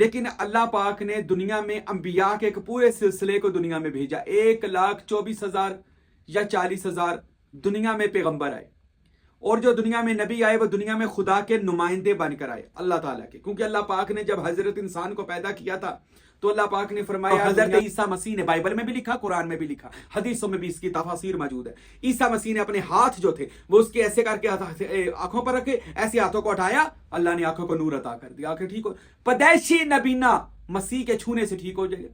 لیکن اللہ پاک نے دنیا میں انبیاء کے ایک پورے سلسلے کو دنیا میں بھیجا. 1,24,000 یا 40,000 دنیا میں پیغمبر آئے, اور جو دنیا میں نبی آئے وہ دنیا میں خدا کے نمائندے بن کر آئے اللہ تعالیٰ کے. کیونکہ اللہ پاک نے جب حضرت انسان کو پیدا کیا تھا تو اللہ پاک نے فرمایا, حضرت عیسیٰ مسیح نے بائبل میں بھی لکھا, قرآن میں بھی لکھا, حدیثوں میں بھی اس کی تفاسیر موجود ہے. عیسیٰ مسیح نے اپنے ہاتھ جو تھے وہ اس کے ایسے کر کے آنکھوں پر رکھے, ایسے ہاتھوں کو اٹھایا, اللہ نے آنکھوں کو نور عطا کر دیا, آنکھیں ٹھیک ہو. پیدائشی نبینا مسیح کے چھونے سے ٹھیک ہو جائے,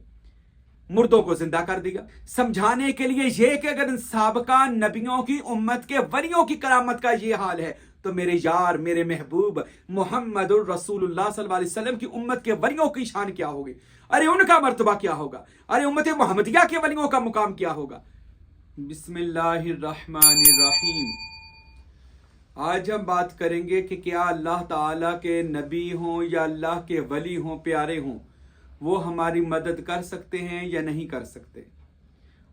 مردوں کو زندہ کر دیا. سمجھانے کے لیے یہ کہ اگر سابقہ نبیوں کی امت کے ولیوں کی کرامت کا یہ حال ہے تو میرے یار, میرے محبوب محمد الرسول اللہ صلی اللہ علیہ وسلم کی امت کے ولیوں کی شان کیا ہوگی, ارے ان کا مرتبہ کیا ہوگا, ارے امت محمدیہ کے ولیوں کا مقام کیا ہوگا. بسم اللہ الرحمن الرحیم. آج ہم بات کریں گے کہ کیا اللہ تعالیٰ کے نبی ہوں یا اللہ کے ولی ہوں, پیارے ہوں, وہ ہماری مدد کر سکتے ہیں یا نہیں کر سکتے.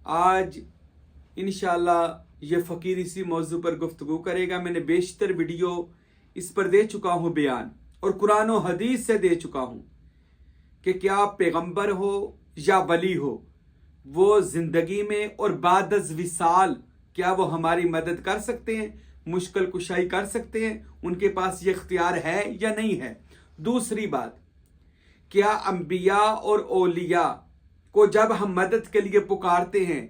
آج انشاءاللہ یہ فقیر اسی موضوع پر گفتگو کرے گا. میں نے بیشتر ویڈیو اس پر دے چکا ہوں بیان, اور قرآن و حدیث سے دے چکا ہوں کہ کیا پیغمبر ہو یا ولی ہو, وہ زندگی میں اور بعد از وصال کیا وہ ہماری مدد کر سکتے ہیں, مشکل کشائی کر سکتے ہیں, ان کے پاس یہ اختیار ہے یا نہیں ہے. دوسری بات, کیا انبیاء اور اولیاء کو جب ہم مدد کے لیے پکارتے ہیں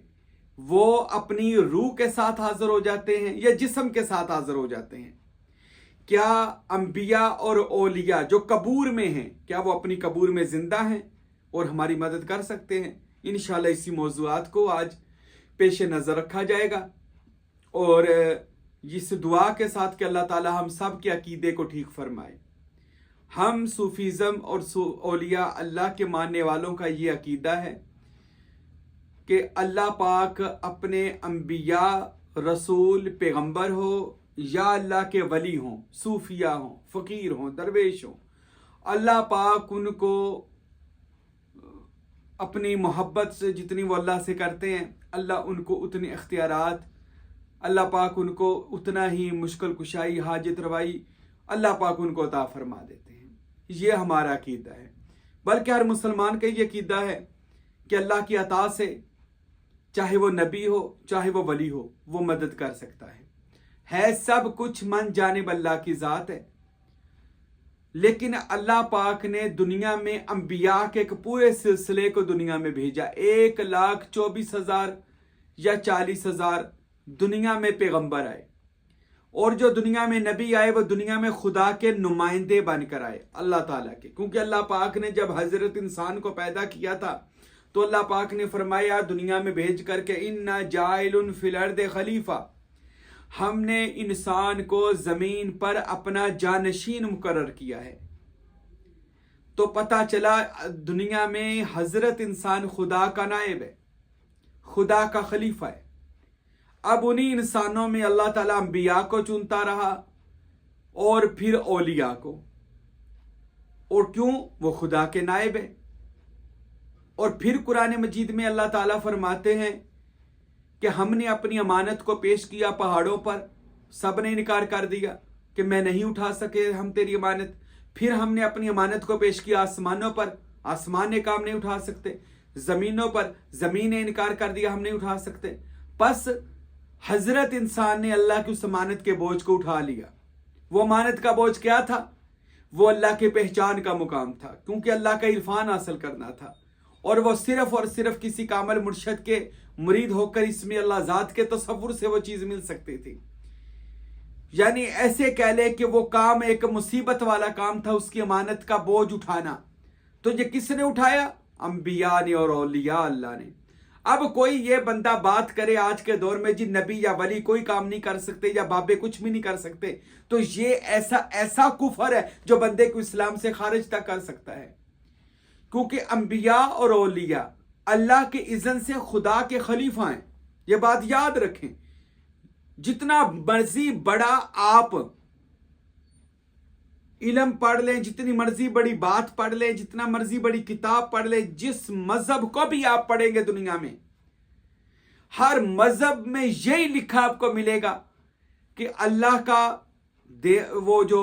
وہ اپنی روح کے ساتھ حاضر ہو جاتے ہیں یا جسم کے ساتھ حاضر ہو جاتے ہیں. کیا انبیاء اور اولیاء جو قبور میں ہیں کیا وہ اپنی قبور میں زندہ ہیں اور ہماری مدد کر سکتے ہیں. انشاءاللہ اسی موضوعات کو آج پیش نظر رکھا جائے گا, اور اس دعا کے ساتھ کہ اللہ تعالی ہم سب کے عقیدے کو ٹھیک فرمائے. ہم صوفیزم اور اولیاء اللہ کے ماننے والوں کا یہ عقیدہ ہے کہ اللہ پاک اپنے انبیاء, رسول, پیغمبر ہو یا اللہ کے ولی ہوں, صوفیاء ہوں, فقیر ہوں, درویش ہوں, اللہ پاک ان کو اپنی محبت سے جتنی وہ اللہ سے کرتے ہیں, اللہ ان کو اتنے اختیارات, اللہ پاک ان کو اتنا ہی مشکل کشائی, حاجت روائی اللہ پاک ان کو عطا فرما دیتے ہیں. یہ ہمارا عقیدہ ہے. بلکہ ہر مسلمان کا یہ عقیدہ ہے کہ اللہ کی عطا سے چاہے وہ نبی ہو چاہے وہ ولی ہو وہ مدد کر سکتا ہے. سب کچھ من جانب اللہ کی ذات ہے, لیکن اللہ پاک نے دنیا میں انبیاء کے ایک پورے سلسلے کو دنیا میں بھیجا. 1,24,000 یا 40,000 دنیا میں پیغمبر آئے, اور جو دنیا میں نبی آئے وہ دنیا میں خدا کے نمائندے بن کر آئے اللہ تعالیٰ کے. کیونکہ اللہ پاک نے جب حضرت انسان کو پیدا کیا تھا تو اللہ پاک نے فرمایا دنیا میں بھیج کر کے اِنَّا جَاعِلٌ فِي الْأَرْضِ خلیفہ, ہم نے انسان کو زمین پر اپنا جانشین مقرر کیا ہے. تو پتہ چلا دنیا میں حضرت انسان خدا کا نائب ہے, خدا کا خلیفہ ہے. اب انہی انسانوں میں اللہ تعالیٰ انبیاء کو چنتا رہا اور پھر اولیاء کو. اور کیوں؟ وہ خدا کے نائب ہے. اور پھر قرآن مجید میں اللہ تعالیٰ فرماتے ہیں کہ ہم نے اپنی امانت کو پیش کیا پہاڑوں پر, سب نے انکار کر دیا کہ میں نہیں اٹھا سکے ہم تیری امانت. پھر ہم نے اپنی امانت کو پیش کیا آسمانوں پر, آسمان نے کام نہیں اٹھا سکتے. زمینوں پر, زمین نے انکار کر دیا ہم نہیں اٹھا سکتے. پس حضرت انسان نے اللہ کی اس امانت کے بوجھ کو اٹھا لیا. وہ امانت کا بوجھ کیا تھا؟ وہ اللہ کے پہچان کا مقام تھا, کیونکہ اللہ کا عرفان حاصل کرنا تھا. اور وہ صرف اور صرف کسی کامل مرشد کے مرید ہو کر اس میں اللہ ذات کے تصور سے وہ چیز مل سکتی تھی. یعنی ایسے کہہ لے کہ وہ کام ایک مصیبت والا کام تھا, اس کی امانت کا بوجھ اٹھانا. تو یہ کس نے اٹھایا؟ انبیاء نے اور اولیاء اللہ نے. اب کوئی یہ بندہ بات کرے آج کے دور میں جی نبی یا ولی کوئی کام نہیں کر سکتے یا بابے کچھ بھی نہیں کر سکتے, تو یہ ایسا کفر ہے جو بندے کو اسلام سے خارج تک کر سکتا ہے. کیونکہ انبیاء اور اولیاء اللہ کے اذن سے خدا کے خلیفہ ہیں. یہ بات یاد رکھیں. جتنا مرضی بڑا آپ علم پڑھ لیں, جتنی مرضی بڑی بات پڑھ لیں, جتنا مرضی بڑی کتاب پڑھ لیں, جس مذہب کو بھی آپ پڑھیں گے دنیا میں, ہر مذہب میں یہی لکھا آپ کو ملے گا کہ اللہ کا وہ جو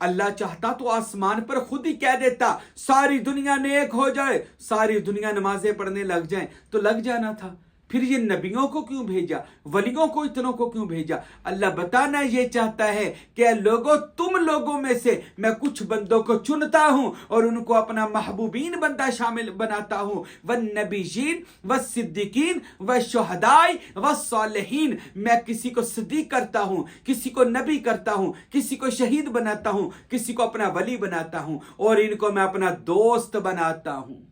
اللہ چاہتا تو آسمان پر خود ہی کہہ دیتا ساری دنیا نیک ہو جائے، ساری دنیا نمازیں پڑھنے لگ جائیں، تو لگ جانا تھا۔ پھر یہ نبیوں کو کیوں بھیجا، ولیوں کو اتنوں کو کیوں بھیجا؟ اللہ بتانا یہ چاہتا ہے کہ لوگوں، تم لوگوں میں سے میں کچھ بندوں کو چنتا ہوں اور ان کو اپنا محبوبین بندہ شامل بناتا ہوں، والنبیین والصدیقین والشہداء والصالحین۔ میں کسی کو صدیق کرتا ہوں، کسی کو نبی کرتا ہوں، کسی کو شہید بناتا ہوں، کسی کو اپنا ولی بناتا ہوں، اور ان کو میں اپنا دوست بناتا ہوں،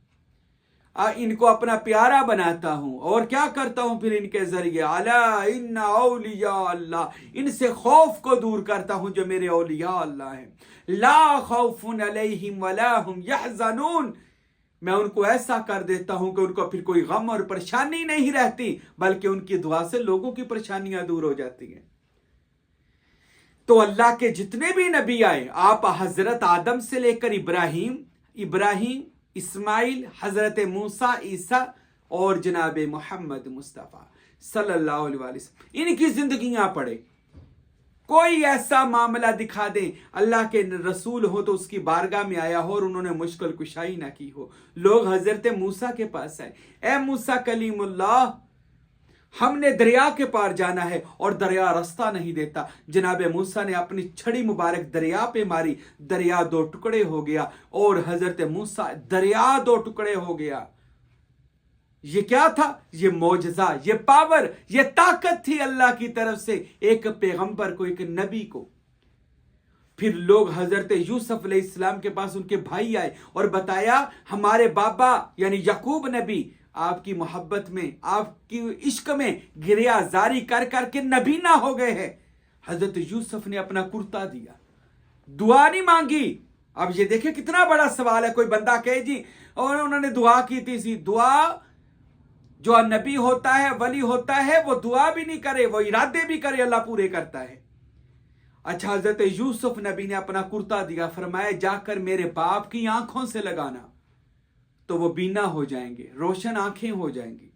ان کو اپنا پیارا بناتا ہوں۔ اور کیا کرتا ہوں پھر ان کے ذریعے؟ الا ان اولیاء اللہ، ان سے خوف کو دور کرتا ہوں جو میرے اولیاء اللہ ہیں۔ لا خوف علیہم ولا هم یحزنون، میں ان کو ایسا کر دیتا ہوں کہ ان کو پھر کوئی غم اور پریشانی نہیں رہتی، بلکہ ان کی دعا سے لوگوں کی پریشانیاں دور ہو جاتی ہیں۔ تو اللہ کے جتنے بھی نبی آئے، آپ حضرت آدم سے لے کر ابراہیم، اسماعیل، حضرت موسیٰ، عیسیٰ اور جناب محمد مصطفیٰ صلی اللہ علیہ وسلم، ان کی زندگیاں پڑھے، کوئی ایسا معاملہ دکھا دیں اللہ کے رسول ہو تو اس کی بارگاہ میں آیا ہو اور انہوں نے مشکل کشائی نہ کی ہو۔ لوگ حضرت موسیٰ کے پاس آئے، اے موسیٰ کلیم اللہ، ہم نے دریا کے پار جانا ہے اور دریا راستہ نہیں دیتا۔ جناب موسیٰ نے اپنی چھڑی مبارک دریا پہ ماری، دریا 2 ٹکڑے ہو گیا، اور حضرت موسیٰ دریا 2 ٹکڑے ہو گیا۔ یہ کیا تھا؟ یہ معجزہ، یہ پاور، یہ طاقت تھی اللہ کی طرف سے ایک پیغمبر کو، ایک نبی کو۔ پھر لوگ حضرت یوسف علیہ السلام کے پاس، ان کے بھائی آئے اور بتایا ہمارے بابا یعنی یعقوب نبی آپ کی محبت میں، آپ کی عشق میں گریہ زاری کر کر کے نبی نہ ہو گئے ہیں۔ حضرت یوسف نے اپنا کرتا دیا، دعا نہیں مانگی۔ اب یہ دیکھیں کتنا بڑا سوال ہے، کوئی بندہ کہے جی اور انہوں نے دعا کی تھی، دعا جو نبی ہوتا ہے، ولی ہوتا ہے، وہ دعا بھی نہیں کرے، وہ ارادے بھی کرے اللہ پورے کرتا ہے۔ اچھا، حضرت یوسف نبی نے اپنا کرتا دیا، فرمایا جا کر میرے باپ کی آنکھوں سے لگانا تو وہ بینا ہو جائیں گے، روشن آنکھیں ہو جائیں گی۔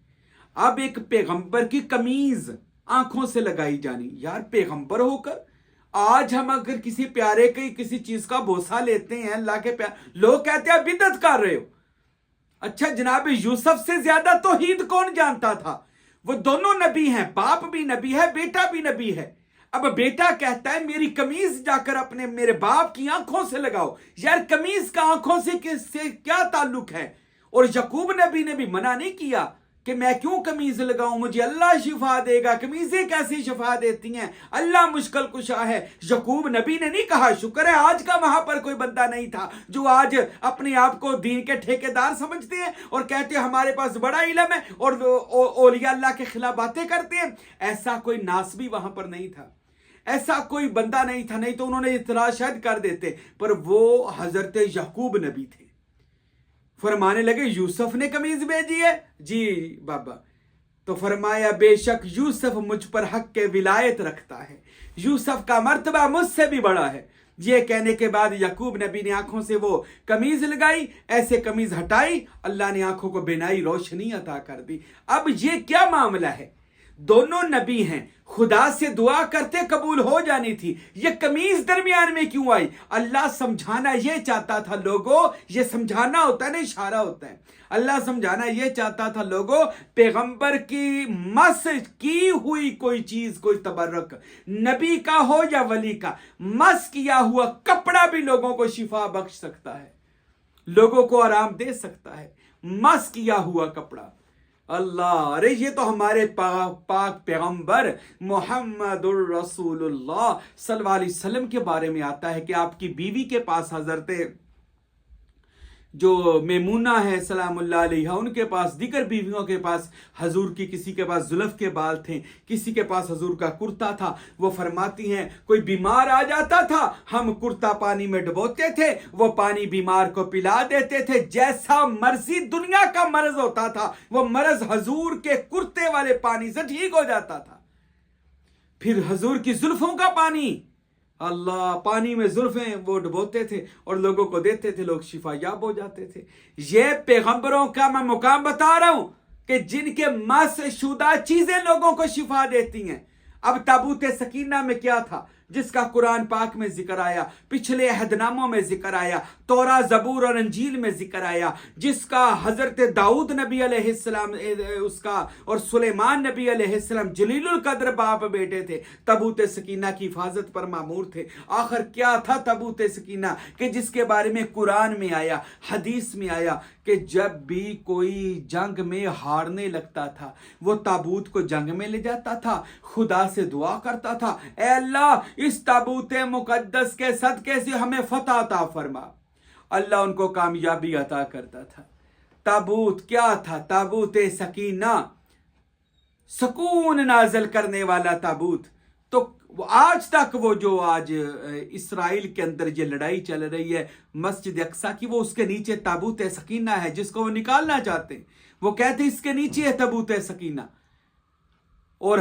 اب ایک پیغمبر کی قمیض آنکھوں سے لگائی جانی، یار پیغمبر ہو کر آج ہم اگر کسی پیارے کی کسی چیز کا بوسہ لیتے ہیں، اللہ کے پیارے، لوگ کہتے ہیں بدعت کر رہے ہو۔ اچھا، جناب یوسف سے زیادہ توحید کون جانتا تھا؟ وہ دونوں نبی ہیں، باپ بھی نبی ہے، بیٹا بھی نبی ہے۔ اب بیٹا کہتا ہے میری قمیض جا کر اپنے میرے باپ کی آنکھوں سے لگاؤ، یار قمیض کا آنکھوں سے کیا تعلق ہے؟ اور یعقوب نبی نے بھی منع نہیں کیا کہ میں کیوں قمیض لگاؤں، مجھے اللہ شفا دے گا، قمیضیں کیسی شفا دیتی ہیں، اللہ مشکل کشا ہے۔ یعقوب نبی نے نہیں کہا، شکر ہے آج کا وہاں پر کوئی بندہ نہیں تھا جو آج اپنے آپ کو دین کے ٹھیکیدار سمجھتے ہیں اور کہتے ہیں ہمارے پاس بڑا علم ہے اور اولیاء اللہ کے خلاف باتیں کرتے ہیں۔ ایسا کوئی ناسبی وہاں پر نہیں تھا، ایسا کوئی بندہ نہیں تھا، نہیں تو انہوں نے اطلاع شاید کر دیتے، پر وہ حضرت یعقوب نبی تھے۔ فرمانے لگے یوسف نے قمیض بھیجی ہے؟ جی بابا۔ تو فرمایا بے شک یوسف مجھ پر حق کے ولایت رکھتا ہے، یوسف کا مرتبہ مجھ سے بھی بڑا ہے۔ یہ کہنے کے بعد یعقوب نبی نے آنکھوں سے وہ قمیض لگائی، ایسے قمیض ہٹائی، اللہ نے آنکھوں کو بینائی روشنی عطا کر دی۔ اب یہ کیا معاملہ ہے؟ دونوں نبی ہیں، خدا سے دعا کرتے قبول ہو جانی تھی، یہ قمیض درمیان میں کیوں آئی؟ اللہ سمجھانا یہ چاہتا تھا لوگوں، یہ سمجھانا ہوتا ہے نا، اشارہ ہوتا ہے۔ اللہ سمجھانا یہ چاہتا تھا لوگوں، پیغمبر کی مس کی ہوئی کوئی چیز، کوئی تبرک، نبی کا ہو یا ولی کا، مس کیا ہوا کپڑا بھی لوگوں کو شفا بخش سکتا ہے، لوگوں کو آرام دے سکتا ہے، مس کیا ہوا کپڑا۔ اللہ، ارے یہ تو ہمارے پاک پیغمبر محمد الرسول اللہ صلی اللہ علیہ وسلم کے بارے میں آتا ہے کہ آپ کی بیوی کے پاس، حضرت جو میمونہ ہے سلام اللہ علیہ، ان کے پاس، دیگر بیویوں کے پاس، حضور کی کسی کے پاس زلف کے بال تھے، کسی کے پاس حضور کا کرتا تھا۔ وہ فرماتی ہیں کوئی بیمار آ جاتا تھا، ہم کرتا پانی میں ڈبوتے تھے، وہ پانی بیمار کو پلا دیتے تھے، جیسا مرضی دنیا کا مرض ہوتا تھا وہ مرض حضور کے کرتے والے پانی سے ٹھیک ہو جاتا تھا۔ پھر حضور کی زلفوں کا پانی، اللہ، پانی میں زلفیں وہ ڈبوتے تھے اور لوگوں کو دیتے تھے، لوگ شفا یاب ہو جاتے تھے۔ یہ پیغمبروں کا میں مقام بتا رہا ہوں کہ جن کے مس شدہ چیزیں لوگوں کو شفا دیتی ہیں۔ اب تابوت سکینہ میں کیا تھا؟ جس کا قرآن پاک میں ذکر آیا، پچھلے عہدناموں میں ذکر آیا، تورا زبور اور انجیل میں ذکر آیا، جس کا حضرت داؤد نبی علیہ السلام اس کا اور سلیمان نبی علیہ السلام جلیل القدر باپ بیٹے تھے، تابوت سکینہ کی حفاظت پر مامور تھے۔ آخر کیا تھا تابوت سکینہ کہ جس کے بارے میں قرآن میں آیا، حدیث میں آیا کہ جب بھی کوئی جنگ میں ہارنے لگتا تھا وہ تابوت کو جنگ میں لے جاتا تھا، خدا سے دعا کرتا تھا، اے اللہ اس تابوت مقدس کے صدقے سے ہمیں فتح عطا فرما۔ اللہ ان کو کامیابی عطا کرتا تھا۔ تابوت کیا تھا؟ تابوت سکینہ، سکون نازل کرنے والا تابوت۔ تو آج تک وہ جو آج اسرائیل کے اندر یہ لڑائی چل رہی ہے مسجد اقصی کی، وہ اس کے نیچے تابوت سکینہ ہے جس کو وہ نکالنا چاہتے ہیں۔ وہ کہتے ہیں اس کے نیچے ہے تابوت سکینہ، اور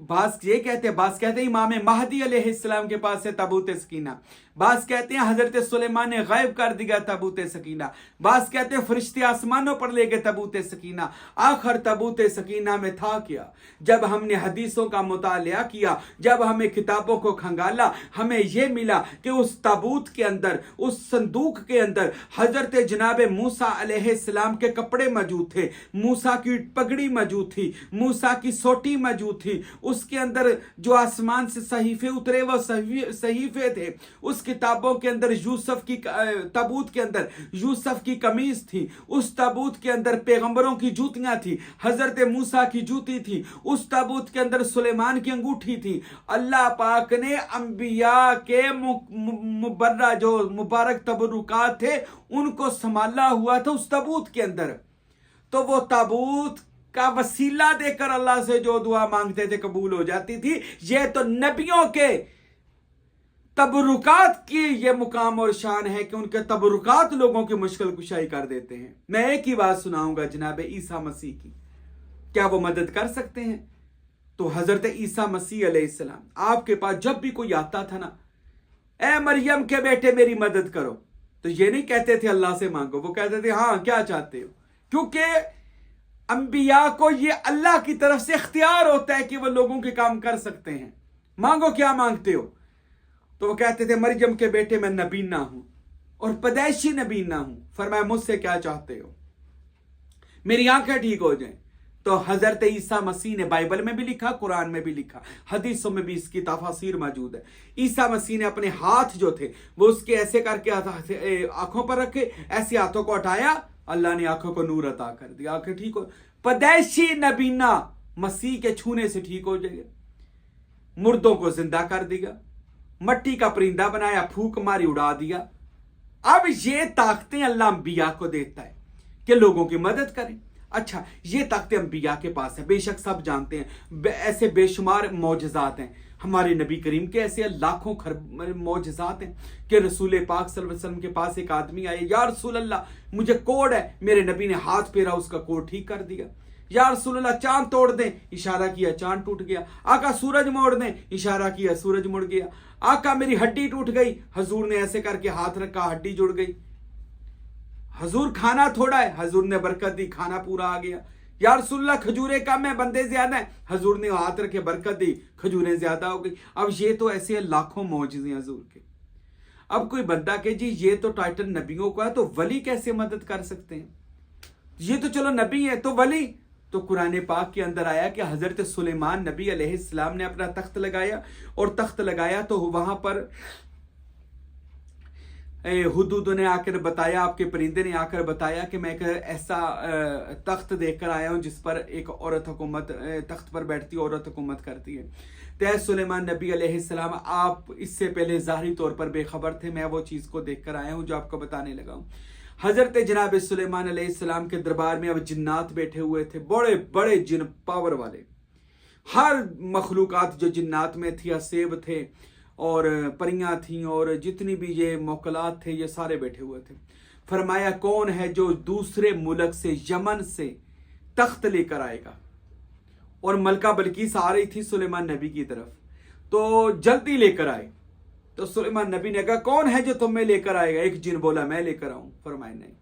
بعض یہ کہتے ہیں، بعض کہتے ہیں امام مہدی علیہ السلام کے پاس ہے تابوت سکینہ، بعض کہتے ہیں حضرت سلیمان نے غائب کر دیا تابوت سکینہ، بعض کہتے ہیں فرشتے آسمانوں پر لے گئے تابوت سکینہ۔ آخر تابوت سکینہ میں تھا کیا؟ جب ہم نے حدیثوں کا مطالعہ کیا، جب ہمیں کتابوں کو کھنگالا، ہمیں یہ ملا کہ اس تابوت کے اندر، اس صندوق کے اندر حضرت جناب موسیٰ علیہ السلام کے کپڑے موجود تھے، موسیٰ کی پگڑی موجود تھی، موسیٰ کی سوٹی موجود تھی، اس کے اندر جو آسمان سے صحیفے اترے وہ صحیفے تھے، اس کتابوں کے اندر یوسف کی تابوت کے اندر یوسف کی قمیص تھی، اس تابوت کے اندر پیغمبروں کی جوتیاں تھی، حضرت موسیٰ کی جوتی تھی، اس تابوت کے اندر سلیمان کی انگوٹھی تھی۔ اللہ پاک نے انبیاء کے جو مبارک تبرکات تھے ان کو سنبھالا ہوا تھا اس تابوت کے اندر۔ تو وہ تابوت کا وسیلہ دے کر اللہ سے جو دعا مانگتے تھے قبول ہو جاتی تھی۔ یہ تو نبیوں کے تبرکات کی یہ مقام اور شان ہے کہ ان کے تبرکات لوگوں کی مشکل کشائی کر دیتے ہیں۔ میں ایک ہی بات سناؤں گا جناب عیسیٰ مسیح کی، کیا وہ مدد کر سکتے ہیں؟ تو حضرت عیسیٰ مسیح علیہ السلام آپ کے پاس جب بھی کوئی آتا تھا نا، اے مریم کے بیٹے میری مدد کرو، تو یہ نہیں کہتے تھے اللہ سے مانگو، وہ کہتے تھے ہاں کیا چاہتے ہو، کیونکہ انبیاء کو یہ اللہ کی طرف سے اختیار ہوتا ہے کہ وہ لوگوں کے کام کر سکتے ہیں۔ مانگو کیا مانگتے ہو؟ تو وہ کہتے تھے مریم کے بیٹے میں نبینہ ہوں اور پیدائشی نبینہ ہوں، فرمایا مجھ سے کیا چاہتے ہو؟ میری آنکھیں ٹھیک ہو جائیں۔ تو حضرت عیسیٰ مسیح نے بائبل میں بھی لکھا، قرآن میں بھی لکھا، حدیثوں میں بھی اس کی تفاسیر موجود ہے۔ عیسیٰ مسیح نے اپنے ہاتھ جو تھے وہ اس کے ایسے کر کے آنکھوں پر رکھے، ایسے ہاتھوں کو ہٹایا، اللہ نے آنکھوں کو نور عطا کر دیا، آنکھیں ٹھیک ہو، پیدائشی نبینہ مسیح کے چھونے سے ٹھیک ہو جائے، مردوں کو زندہ کر دیا، مٹی کا پرندہ بنایا، پھونک ماری اڑا دیا۔ اب یہ طاقتیں اللہ انبیاء کو دیتا ہے کہ لوگوں کی مدد کریں۔ اچھا، یہ طاقتیں انبیاء کے پاس ہیں، بے شک سب جانتے ہیں، ایسے بے شمار معجزات ہیں، ہمارے نبی کریم کے ایسے لاکھوں معجزات ہیں کہ رسول پاک صلی اللہ علیہ وسلم کے پاس ایک آدمی آئے، یا رسول اللہ مجھے کوڑ ہے، میرے نبی نے ہاتھ پھیرا، اس کا کوڑ ٹھیک کر دیا۔ یا رسول اللہ چاند توڑ دیں، اشارہ کیا چاند ٹوٹ گیا۔ آقا سورج موڑ دیں، اشارہ کیا سورج مڑ گیا۔ آقا میری ہڈی ٹوٹ گئی، حضور نے ایسے کر کے ہاتھ رکھا، ہڈی جڑ گئی۔ حضور کھانا تھوڑا ہے، حضور نے برکت دی، کھانا پورا آ گیا۔ یا رسول اللہ کھجوریں کم ہیں، بندے زیادہ ہیں، حضور نے ہاتھ رکھے برکت دی، کھجوریں زیادہ ہو گئی۔ اب یہ تو ایسے لاکھوں معجزے ہیں حضور کے۔ اب کوئی بندہ کہ جی یہ تو ٹائٹل نبیوں کا ہے، تو ولی کیسے مدد کر سکتے ہیں؟ یہ تو چلو نبی ہے تو ولی؟ تو قرآن پاک کے اندر آیا کہ حضرت سلیمان نبی علیہ السلام نے اپنا تخت لگایا، اور تخت لگایا تو وہاں پر حدود نے آ کر بتایا، آپ کے پرندے نے آ کر بتایا کہ میں ایک ایسا تخت دیکھ کر آیا ہوں جس پر ایک عورت حکومت، تخت پر بیٹھتی عورت حکومت کرتی ہے۔ تو سلیمان نبی علیہ السلام آپ اس سے پہلے ظاہری طور پر بے خبر تھے، میں وہ چیز کو دیکھ کر آیا ہوں جو آپ کو بتانے لگا ہوں۔ حضرت جناب سلیمان علیہ السلام کے دربار میں اب جنات بیٹھے ہوئے تھے، بڑے بڑے جن، پاور والے، ہر مخلوقات جو جنات میں تھی، اسیب تھے اور پریاں تھیں اور جتنی بھی یہ موکلات تھے، یہ سارے بیٹھے ہوئے تھے۔ فرمایا کون ہے جو دوسرے ملک سے، یمن سے تخت لے کر آئے گا؟ اور ملکہ بلقیس آ رہی تھی سلیمان نبی کی طرف، تو جلدی لے کر آئے۔ تو سلیمان نبی نے کہا کون ہے جو تمہیں لے کر آئے گا؟ ایک جن بولا میں لے کر آؤں، فرمایا نہیں۔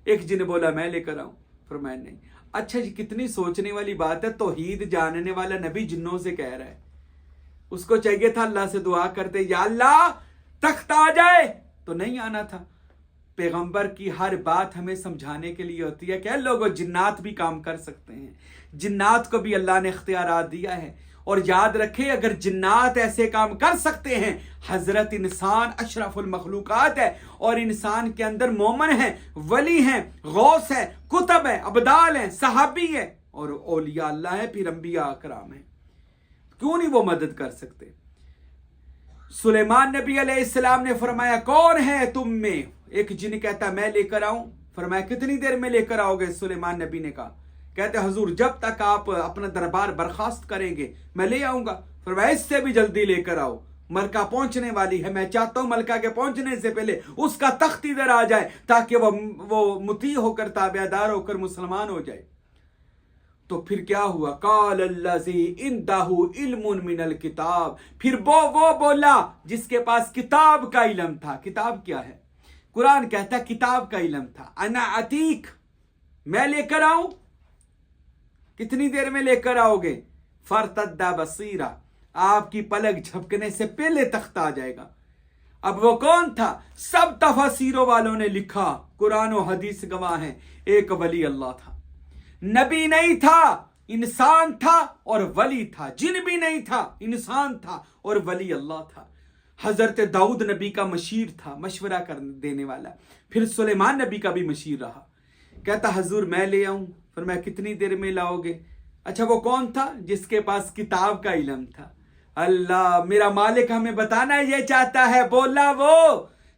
ایک جن بولا میں لے کر آؤں، فرمایا نہیں۔ اچھا جی، کتنی سوچنے والی بات ہے، توحید جاننے والا نبی جنوں سے کہہ رہا ہے۔ اس کو چاہیے تھا اللہ سے دعا کرتے یا اللہ تخت آ جائے، تو نہیں آنا تھا۔ پیغمبر کی ہر بات ہمیں سمجھانے کے لیے ہوتی ہے کہ لوگوں جنات بھی کام کر سکتے ہیں، جنات کو بھی اللہ نے اختیارات دیا ہے۔ اور یاد رکھے اگر جنات ایسے کام کر سکتے ہیں، حضرت انسان اشرف المخلوقات ہے، اور انسان کے اندر مومن ہیں، ولی ہیں، غوث ہے، کتب ہے، ابدال ہیں، صحابی ہے، اور اولیاء اللہ ہے، پھر انبیاء اکرام ہیں، کیوں نہیں وہ مدد کر سکتے؟ سلیمان نبی علیہ السلام نے فرمایا کون ہے تم میں؟ ایک جن کہتا میں لے کر آؤں۔ فرمایا کتنی دیر میں لے کر آؤ گے؟ سلیمان نبی نے کہا، کہتے حضور جب تک آپ اپنا دربار برخاست کریں گے میں لے آؤں گا۔ فرمایا اس سے بھی جلدی لے کر آؤ، ملکہ پہنچنے والی ہے، میں چاہتا ہوں ملکہ کے پہنچنے سے پہلے اس کا تخت ادھر آ جائے تاکہ وہ مطیع ہو کر تابع دار ہو کر مسلمان ہو جائے۔ تو پھر کیا ہوا؟ قال الذی عندہ علم من الکتاب، پھر وہ بولا جس کے پاس کتاب کا علم تھا۔ کتاب کیا ہے؟ قرآن کہتا ہے کتاب کا علم تھا۔ انا عتیق، میں لے کر آؤں؟ کتنی دیر میں لے کر آؤ گے؟ فرتد بصیرا، آپ کی پلک جھپکنے سے پہلے تخت آ جائے گا۔ اب وہ کون تھا؟ سب تفسیروں والوں نے لکھا، قرآن و حدیث گواہ ہیں، ایک ولی اللہ تھا، نبی نہیں تھا، انسان تھا اور ولی تھا، جن بھی نہیں تھا، انسان تھا اور ولی اللہ تھا۔ حضرت داؤد نبی کا مشیر تھا، مشورہ کر دینے والا، پھر سلیمان نبی کا بھی مشیر رہا۔ کہتا حضور میں لے آؤں؟ فرمایا کتنی دیر میں لاؤ گے؟ اچھا وہ کون تھا؟ جس کے پاس کتاب کا علم تھا۔ اللہ میرا مالک ہمیں بتانا یہ چاہتا ہے، بولا وہ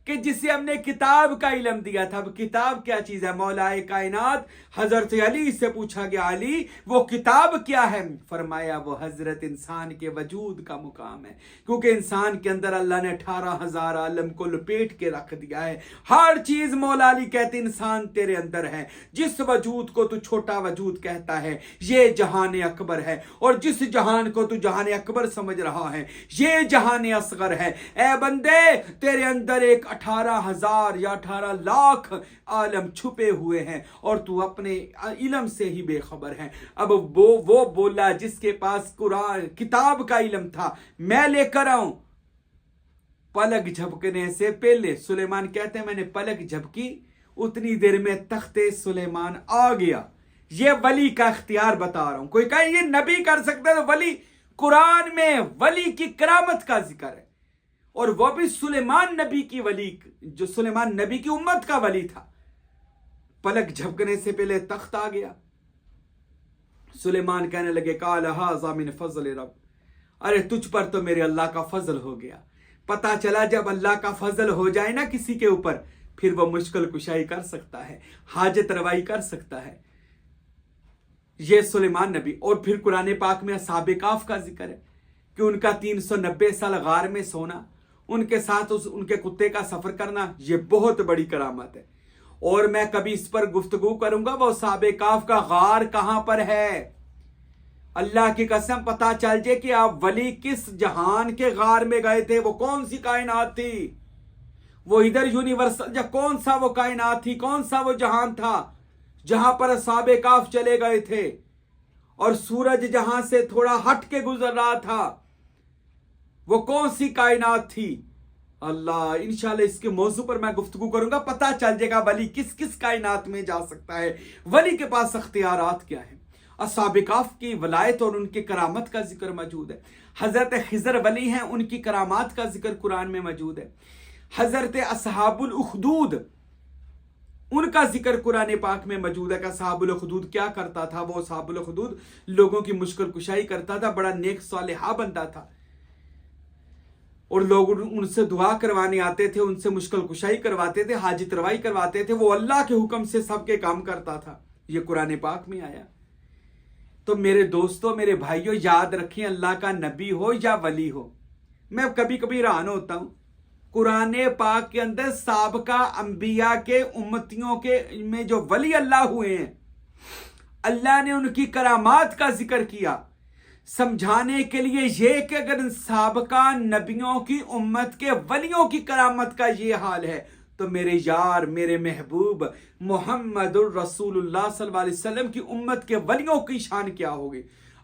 کہ جسے ہم نے کتاب کا علم دیا تھا۔ اب کتاب کیا چیز ہے؟ مولا کائنات حضرت علی سے پوچھا گیا، علی وہ کتاب کیا ہے؟ فرمایا وہ حضرت انسان کے وجود کا مقام ہے، کیونکہ انسان کے اندر اللہ نے 18,000 عالم کو لپیٹ کے رکھ دیا ہے۔ ہر چیز مولا علی کہتے انسان تیرے اندر ہے۔ جس وجود کو تو چھوٹا وجود کہتا ہے یہ جہان اکبر ہے، اور جس جہان کو تو جہان اکبر سمجھ رہا ہے یہ جہان اصغر ہے۔ اے بندے تیرے اندر ایک 18,000 یا 18 لاکھ عالم چھپے ہوئے ہیں اور تو اپنے علم سے ہی بے خبر ہے۔ اب وہ بولا جس کے پاس قرآن کتاب کا علم تھا، میں لے کر آؤں؟ پلک جھپکنے سے پہلے سلیمان کہتے ہیں میں نے پلک جھپکی، اتنی دیر میں تخت سلیمان آ گیا۔ یہ ولی کا اختیار بتا رہا ہوں۔ کوئی کہے یہ نبی کر سکتا ہے، تو ولی قرآن میں ولی کی کرامت کا ذکر ہے، اور وہ بھی سلیمان نبی کی ولی، جو سلیمان نبی کی امت کا ولی تھا۔ پلک جھپکنے سے پہلے تخت آ گیا۔ سلیمان کہنے لگے قال ھذا من فضل رب، ارے تجھ پر تو میرے اللہ کا فضل ہو گیا۔ پتا چلا جب اللہ کا فضل ہو جائے نا کسی کے اوپر، پھر وہ مشکل کشائی کر سکتا ہے، حاجت روائی کر سکتا ہے۔ یہ سلیمان نبی۔ اور پھر قرآن پاک میں اصحاب کہف کا ذکر ہے کہ ان کا 390 سال غار میں سونا، ان کے ساتھ ان کے کتے کا سفر کرنا، یہ بہت بڑی کرامت ہے۔ اور میں کبھی اس پر گفتگو کروں گا، وہ اصحاب کہف کا غار کہاں پر ہے۔ اللہ کی قسم پتہ چل جائے کہ آپ ولی کس جہان کے غار میں گئے تھے، وہ کون سی کائنات تھی، وہ ادھر یونیورسل یا کون سا وہ کائنات تھی، کون سا وہ جہان تھا جہاں پر اصحاب کہف چلے گئے تھے، اور سورج جہاں سے تھوڑا ہٹ کے گزر رہا تھا، وہ کون سی کائنات تھی۔ اللہ انشاءاللہ اس کے موضوع پر میں گفتگو کروں گا، پتہ چل جائے گا ولی کس کس کائنات میں جا سکتا ہے، ولی کے پاس اختیارات کیا ہیں۔ اصحاب کہف کی ولایت اور ان کی کرامت کا ذکر موجود ہے۔ حضرت خضر ولی ہیں، ان کی کرامات کا ذکر قرآن میں موجود ہے۔ حضرت اصحاب الاخدود، ان کا ذکر قرآن پاک میں موجود ہے کہ اصحاب الاخدود کیا کرتا تھا۔ وہ اصحاب الاخدود لوگوں کی مشکل کشائی کرتا تھا، بڑا نیک صالحہ بندہ تھا، اور لوگ ان سے دعا کروانے آتے تھے، ان سے مشکل کشائی کرواتے تھے، حاجت روائی کرواتے تھے، وہ اللہ کے حکم سے سب کے کام کرتا تھا۔ یہ قرآن پاک میں آیا۔ تو میرے دوستوں، میرے بھائیوں، یاد رکھیں اللہ کا نبی ہو یا ولی ہو، میں کبھی کبھی حیران ہوتا ہوں، قرآن پاک کے اندر سابقہ انبیاء کے امتیوں کے میں جو ولی اللہ ہوئے ہیں، اللہ نے ان کی کرامات کا ذکر کیا سمجھانے کے لیے یہ کہ اگر سابقہ نبیوں کی امت کے ولیوں کی کرامت کا یہ حال ہے تو میرے یار، میرے محبوب محمد الرسول اللہ صلی اللہ علیہ وسلم کی امت کے ولیوں کی شان کیا ہوگی۔